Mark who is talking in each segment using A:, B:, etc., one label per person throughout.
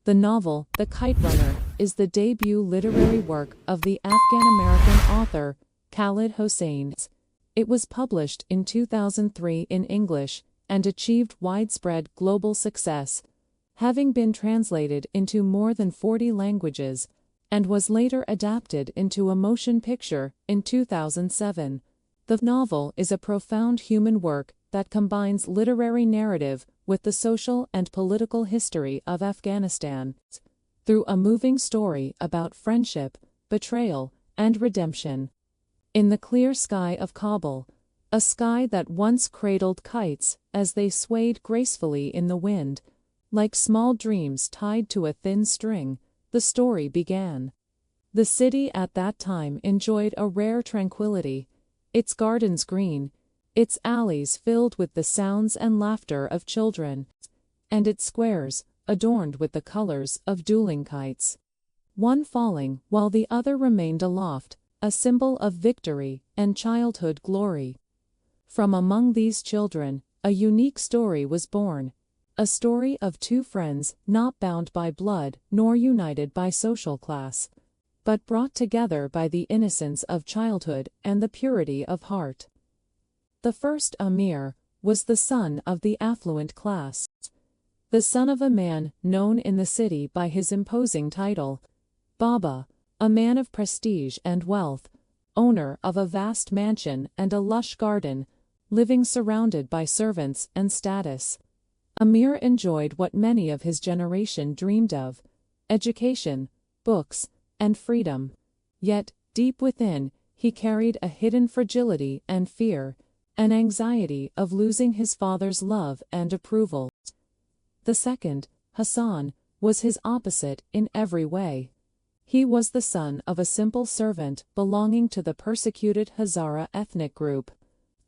A: The novel, The Kite Runner, is the debut literary work of the Afghan-American author, Khaled Hosseini. It was published in 2003 in English and achieved widespread global success, having been translated into more than 40 languages, and was later adapted into a motion picture in 2007. The novel is a profound human work that combines literary narrative with the social and political history of Afghanistan, through a moving story about friendship, betrayal, and redemption. In the clear sky of Kabul, a sky that once cradled kites as they swayed gracefully in the wind, like small dreams tied to a thin string, the story began. The city at that time enjoyed a rare tranquility, its gardens green, its alleys filled with the sounds and laughter of children, and its squares adorned with the colors of dueling kites, one falling while the other remained aloft, a symbol of victory and childhood glory. From among these children, a unique story was born, a story of two friends not bound by blood nor united by social class, but brought together by the innocence of childhood and the purity of heart. The first Amir was the son of the affluent class, the son of a man known in the city by his imposing title, Baba, a man of prestige and wealth, owner of a vast mansion and a lush garden, living surrounded by servants and status. Amir enjoyed what many of his generation dreamed of: education, books, and freedom. Yet, deep within, he carried a hidden fragility and fear, an anxiety of losing his father's love and approval. The second, Hassan, was his opposite in every way. He was the son of a simple servant belonging to the persecuted Hazara ethnic group,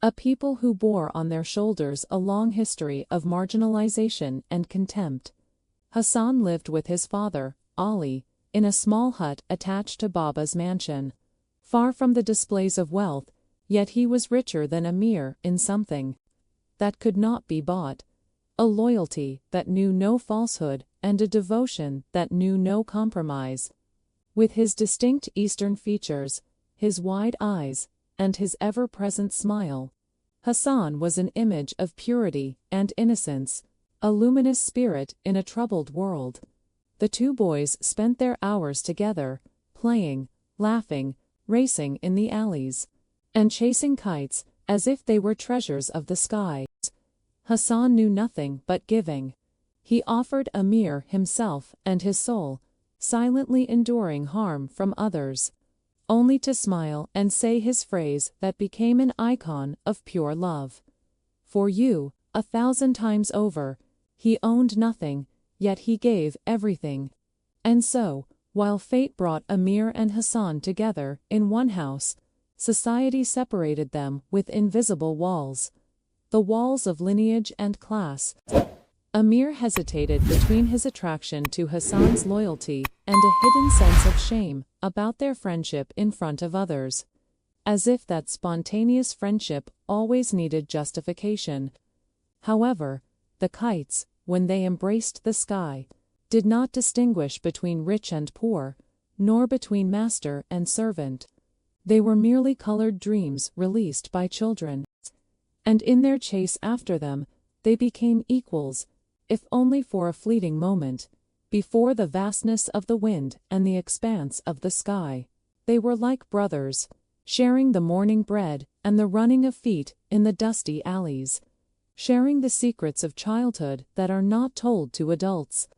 A: a people who bore on their shoulders a long history of marginalization and contempt. Hassan lived with his father, Ali, in a small hut attached to Baba's mansion. Far from the displays of wealth, yet he was richer than Amir in something that could not be bought: a loyalty that knew no falsehood and a devotion that knew no compromise. With his distinct Eastern features, his wide eyes, and his ever-present smile, Hassan was an image of purity and innocence, a luminous spirit in a troubled world. The two boys spent their hours together, playing, laughing, racing in the alleys, and chasing kites as if they were treasures of the sky. Hassan knew nothing but giving. He offered Amir himself and his soul, silently enduring harm from others, only to smile and say his phrase that became an icon of pure love: "For you, 1,000 times over." He owned nothing, yet he gave everything. And so, while fate brought Amir and Hassan together in one house, society separated them with invisible walls, the walls of lineage and class. Amir hesitated between his attraction to Hassan's loyalty and a hidden sense of shame about their friendship in front of others, as if that spontaneous friendship always needed justification. However, the kites, when they embraced the sky, did not distinguish between rich and poor, nor between master and servant. They were merely colored dreams released by children. And in their chase after them, they became equals, if only for a fleeting moment, before the vastness of the wind and the expanse of the sky. They were like brothers, sharing the morning bread and the running of feet in the dusty alleys, sharing the secrets of childhood that are not told to adults.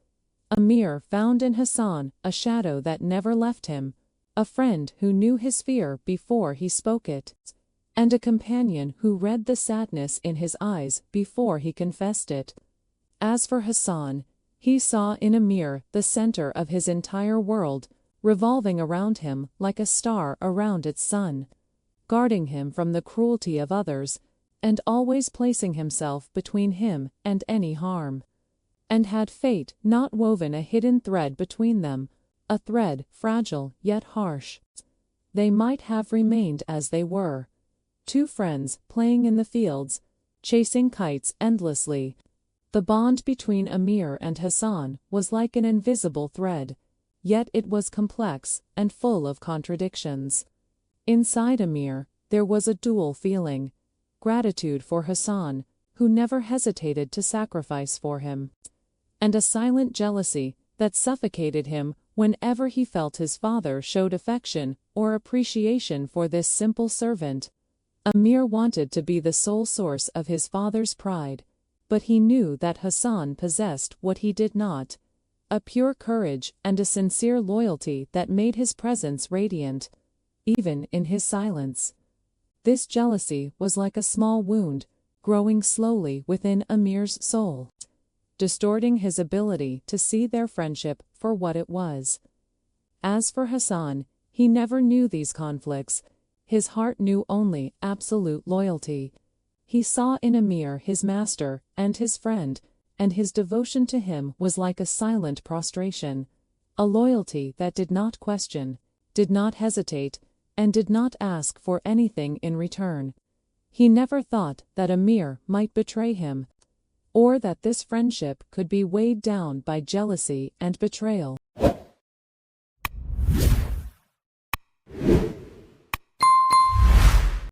A: Amir found in Hassan a shadow that never left him, a friend who knew his fear before he spoke it, and a companion who read the sadness in his eyes before he confessed it. As for Hassan, he saw in Amir the center of his entire world, revolving around him like a star around its sun, guarding him from the cruelty of others, and always placing himself between him and any harm. And had fate not woven a hidden thread between them, a thread fragile yet harsh, they might have remained as they were: two friends playing in the fields, chasing kites endlessly, The bond between Amir and Hassan was like an invisible thread, yet it was complex and full of contradictions. Inside Amir, there was a dual feeling: gratitude for Hassan, who never hesitated to sacrifice for him, and a silent jealousy that suffocated him whenever he felt his father showed affection or appreciation for this simple servant. Amir wanted to be the sole source of his father's pride, but he knew that Hassan possessed what he did not: a pure courage and a sincere loyalty that made his presence radiant, even in his silence. This jealousy was like a small wound, growing slowly within Amir's soul, distorting his ability to see their friendship for what it was. As for Hassan, he never knew these conflicts. His heart knew only absolute loyalty. He saw in Amir his master and his friend, and his devotion to him was like a silent prostration, a loyalty that did not question, did not hesitate, and did not ask for anything in return. He never thought that Amir might betray him, or that this friendship could be weighed down by jealousy and betrayal.